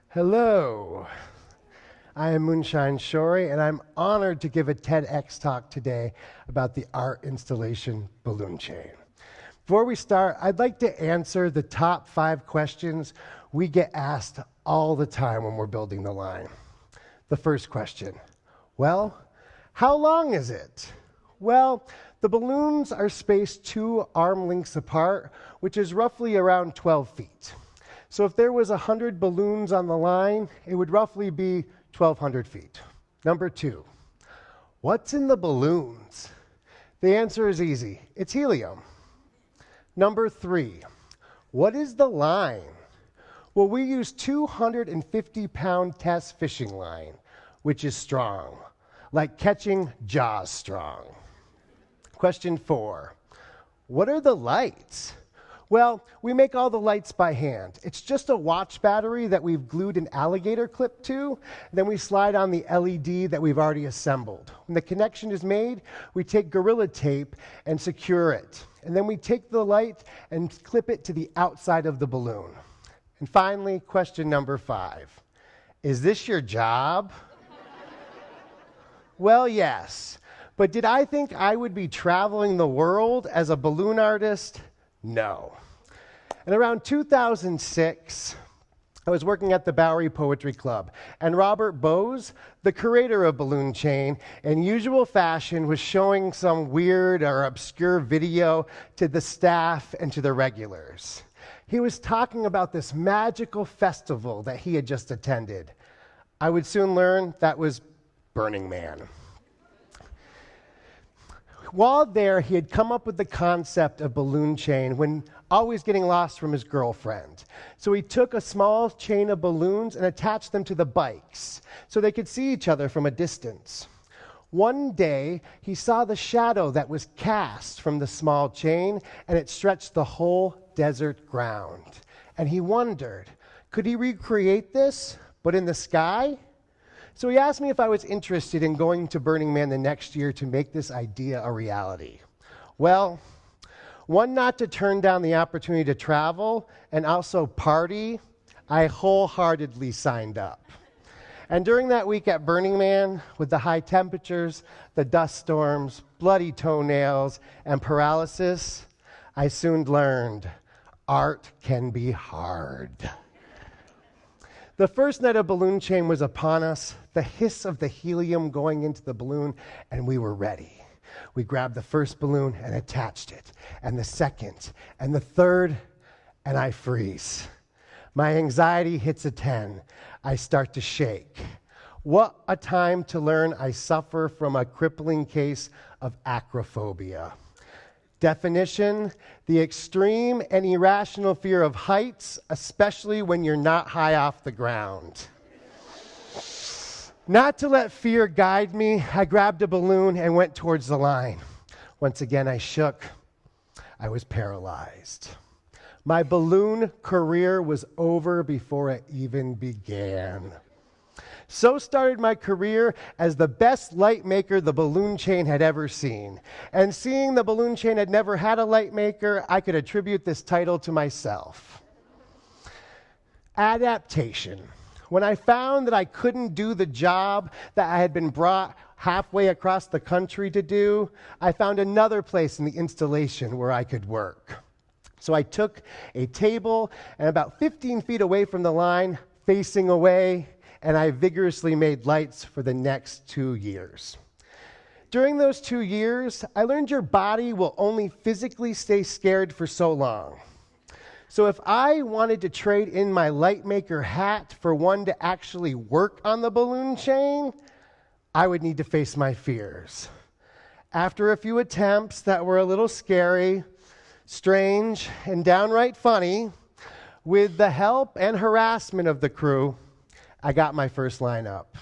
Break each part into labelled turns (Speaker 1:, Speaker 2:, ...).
Speaker 1: Hello, I am Moonshine Shorey, and I'm honored to give a TEDx talk today about the art installation balloon chain. Before we start, I'd like to answer the top 5 questions we get asked all the time when we're building the line. The first question, well, how long is it? Well, the balloons are spaced 2 arm lengths apart, which is roughly around 12 feet. So if there was 100 balloons on the line, it would roughly be 1,200 feet. Number 2, what's in the balloons? The answer is easy. It's helium. Number 3, what is the line? Well, we use 250-pound test fishing line, which is strong, like catching Jaws strong. Question 4, what are the lights? Well, we make all the lights by hand. It's just a watch battery that we've glued an alligator clip to. Then we slide on the LED that we've already assembled. When the connection is made, we take Gorilla Tape and secure it. And then we take the light and clip it to the outside of the balloon. And finally, question number 5. Is this your job? Well, yes. But did I think I would be traveling the world as a balloon artist? No. And around 2006, I was working at the Bowery Poetry Club, and Robert Bose, the curator of Balloon Chain, in usual fashion was showing some weird or obscure video to the staff and to the regulars. He was talking about this magical festival that he had just attended. I would soon learn that was Burning Man. While there, he had come up with the concept of balloon chain when always getting lost from his girlfriend. So he took a small chain of balloons and attached them to the bikes so they could see each other from a distance. One day, he saw the shadow that was cast from the small chain, and it stretched the whole desert ground. And he wondered, could he recreate this, but in the sky? So he asked me if I was interested in going to Burning Man the next year to make this idea a reality. Well, one, not to turn down the opportunity to travel and also party, I wholeheartedly signed up. And during that week at Burning Man, with the high temperatures, the dust storms, bloody toenails, and paralysis, I soon learned art can be hard. The first night of balloon chain was upon us, the hiss of the helium going into the balloon, and we were ready. We grabbed the first balloon and attached it, and the second, and the third, and I freeze. My anxiety hits a 10. I start to shake. What a time to learn I suffer from a crippling case of acrophobia. Definition, the extreme and irrational fear of heights, especially when you're not high off the ground. Not to let fear guide me, I grabbed a balloon and went towards the line. Once again, I shook. I was paralyzed. My balloon career was over before it even began. So started my career as the best light maker the balloon chain had ever seen. And seeing the balloon chain had never had a light maker, I could attribute this title to myself. Adaptation. When I found that I couldn't do the job that I had been brought halfway across the country to do, I found another place in the installation where I could work. So I took a table and about 15 feet away from the line, facing away, and I vigorously made lights for the next 2 years. During those 2 years, I learned your body will only physically stay scared for so long. So if I wanted to trade in my light maker hat for one to actually work on the balloon chain, I would need to face my fears. After a few attempts that were a little scary, strange, and downright funny, with the help and harassment of the crew, I got my first line up,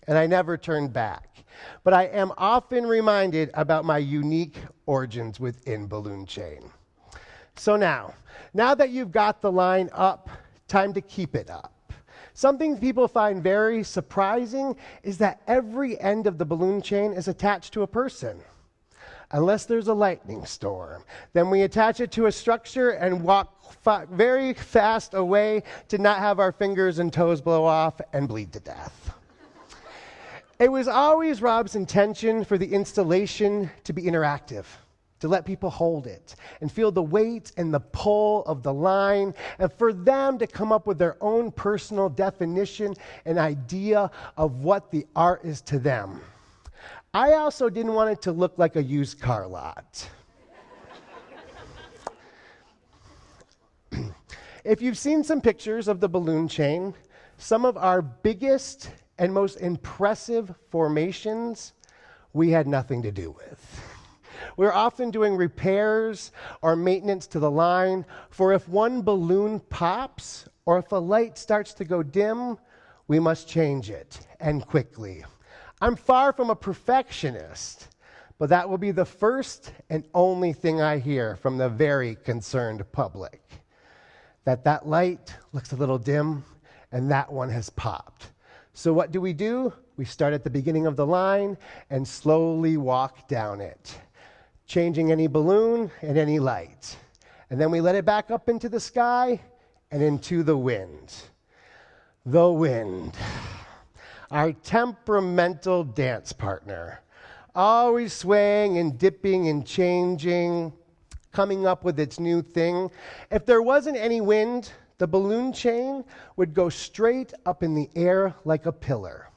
Speaker 1: and I never turned back. But I am often reminded about my unique origins within balloon chain. So now that you've got the line up, time to keep it up. Something people find very surprising is that every end of the balloon chain is attached to a person. unless there's a lightning storm. Then we attach it to a structure and walk very fast away to not have our fingers and toes blow off and bleed to death. It was always Rob's intention for the installation to be interactive, to let people hold it and feel the weight and the pull of the line, and for them to come up with their own personal definition and idea of what the art is to them. I also didn't want it to look like a used car lot. If you've seen some pictures of the balloon chain, some of our biggest and most impressive formations we had nothing to do with. We're often doing repairs or maintenance to the line, for if one balloon pops or if a light starts to go dim, we must change it, and quickly. I'm far from a perfectionist, but that will be the first and only thing I hear from the very concerned public. That light looks a little dim, and that one has popped. So what do? We start at the beginning of the line and slowly walk down it, changing any balloon and any light. And then we let it back up into the sky and into the wind. The wind, our temperamental dance partner, always swaying and dipping and changing, coming up with its new thing. If there wasn't any wind, the balloon chain would go straight up in the air like a pillar.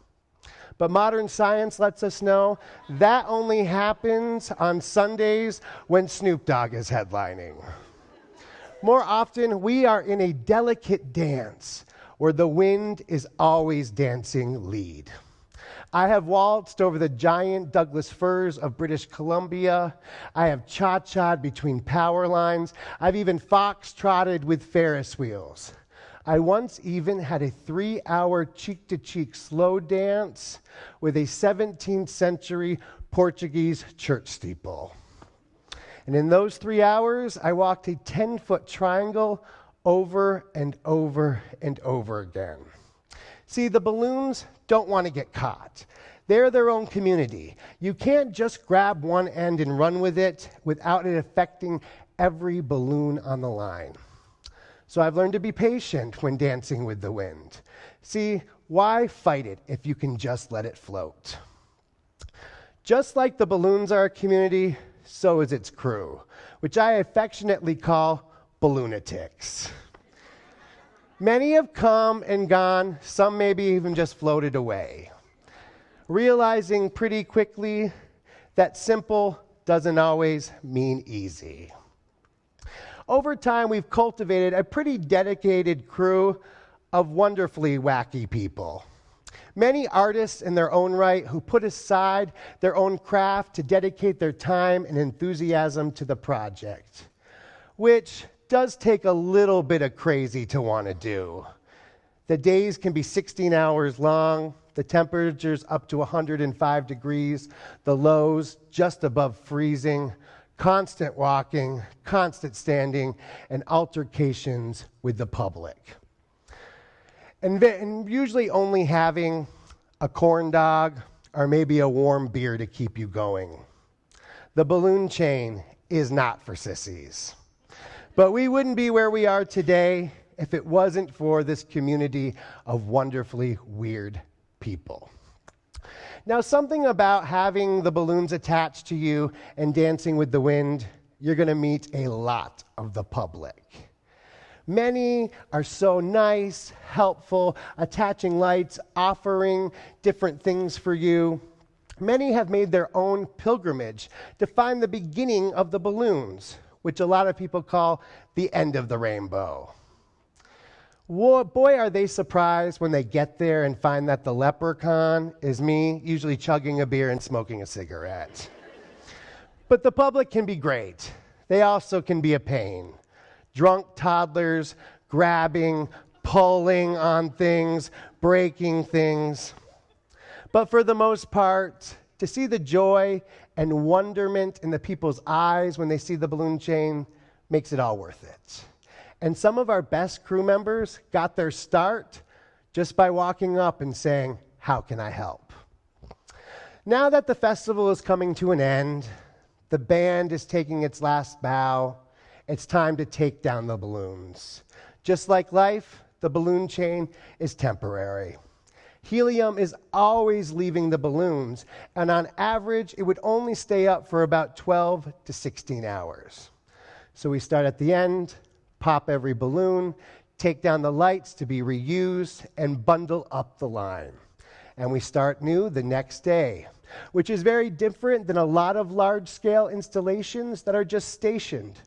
Speaker 1: But modern science lets us know that only happens on Sundays when Snoop Dogg is headlining. More often, we are in a delicate dance where the wind is always dancing lead. I have waltzed over the giant Douglas firs of British Columbia. I have cha-cha'd between power lines. I've even fox-trotted with Ferris wheels. I once even had a 3-hour cheek-to-cheek slow dance with a 17th century Portuguese church steeple. And in those 3 hours, I walked a 10-foot triangle over and over and over again. See, the balloons don't want to get caught. They're their own community. You can't just grab one end and run with it without it affecting every balloon on the line. So I've learned to be patient when dancing with the wind. See, why fight it if you can just let it float? Just like the balloons are a community, so is its crew, which I affectionately call Balloonatics. Many have come and gone, some maybe even just floated away, realizing pretty quickly that simple doesn't always mean easy. Over time, we've cultivated a pretty dedicated crew of wonderfully wacky people. Many artists in their own right who put aside their own craft to dedicate their time and enthusiasm to the project, which does take a little bit of crazy to want to do. The days can be 16 hours long, the temperatures up to 105 degrees, the lows just above freezing, constant walking, constant standing, and altercations with the public. And usually only having a corn dog or maybe a warm beer to keep you going. The balloon chain is not for sissies. But we wouldn't be where we are today if it wasn't for this community of wonderfully weird people. Now, something about having the balloons attached to you and dancing with the wind, you're going to meet a lot of the public. Many are so nice, helpful, attaching lights, offering different things for you. Many have made their own pilgrimage to find the beginning of the balloons, which a lot of people call the end of the rainbow. Boy, are they surprised when they get there and find that the leprechaun is me, usually chugging a beer and smoking a cigarette. But the public can be great. They also can be a pain. Drunk toddlers grabbing, pulling on things, breaking things. But for the most part, to see the joy and wonderment in the people's eyes when they see the balloon chain makes it all worth it. And some of our best crew members got their start just by walking up and saying, "How can I help?" Now that the festival is coming to an end, The band is taking its last bow. It's time to take down the balloons. Just like life, the balloon chain is temporary. Helium is always leaving the balloons, and on average, it would only stay up for about 12 to 16 hours. So we start at the end, pop every balloon, take down the lights to be reused, and bundle up the line. And we start new the next day, which is very different than a lot of large-scale installations that are just stationed.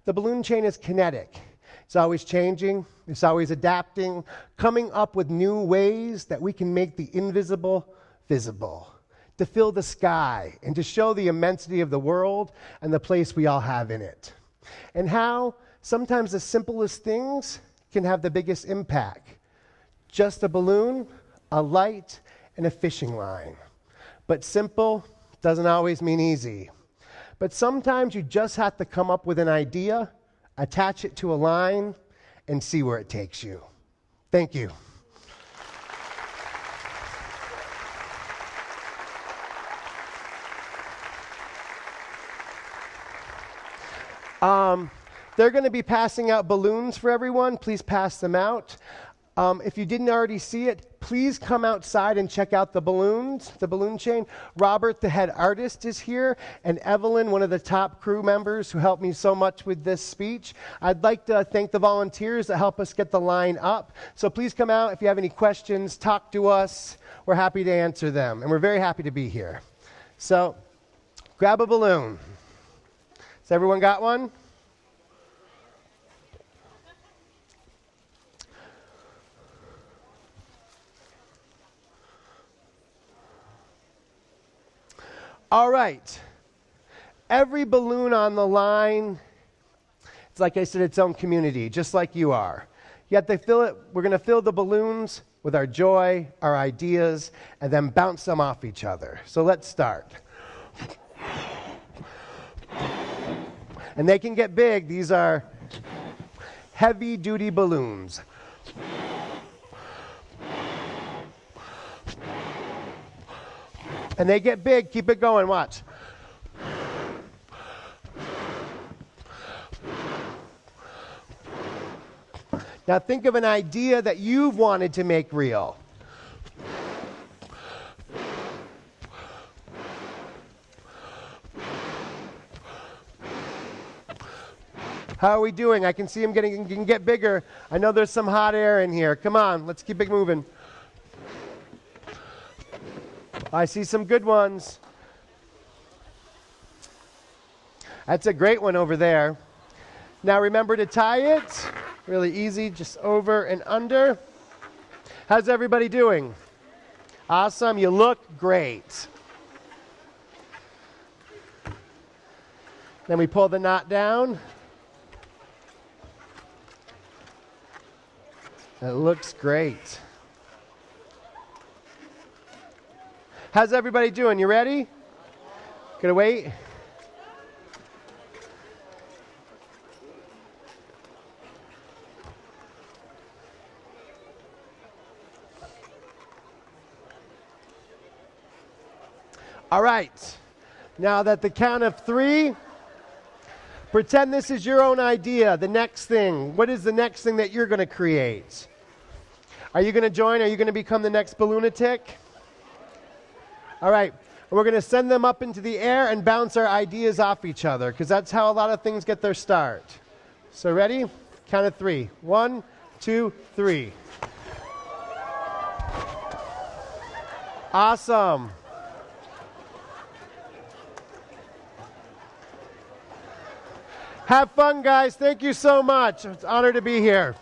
Speaker 1: The balloon chain is kinetic. It's always changing, it's always adapting, coming up with new ways that we can make the invisible visible, to fill the sky and to show the immensity of the world and the place we all have in it. And how sometimes the simplest things can have the biggest impact. Just a balloon, a light, and a fishing line. But simple doesn't always mean easy. But sometimes you just have to come up with an idea, attach it to a line, and see where it takes you. Thank you. They're going to be passing out balloons for everyone. Please pass them out. If you didn't already see it, please come outside and check out the balloons, the balloon chain. Robert, the head artist, is here, and Evelyn, one of the top crew members who helped me so much with this speech. I'd like to thank the volunteers that help us get the line up. So please come out if you have any questions, talk to us. We're happy to answer them, and we're very happy to be here. So grab a balloon. Has everyone got one? All right. Every balloon on the line, it's like I said, its own community, just like you are. You have to fill it. We're going to fill the balloons with our joy, our ideas, and then bounce them off each other. So let's start. And they can get big. These are heavy-duty balloons. And they get big. Keep it going. Watch. Now think of an idea that you've wanted to make real. How are we doing? I can see them can get bigger. I know there's some hot air in here. Come on, let's keep it moving. I see some good ones. That's a great one over there. Now remember to tie it. Really easy, just over and under. How's everybody doing? Awesome, you look great. Then we pull the knot down. It looks great. How's everybody doing? You ready? Gonna wait? All right. Now that the count of 3, pretend this is your own idea, the next thing. What is the next thing that you're gonna create? Are you gonna join? Are you gonna become the next Balloonatic? All right, we're going to send them up into the air and bounce our ideas off each other, because that's how a lot of things get their start. So ready? Count of 3. 1, 2, 3. Awesome. Have fun, guys. Thank you so much. It's an honor to be here.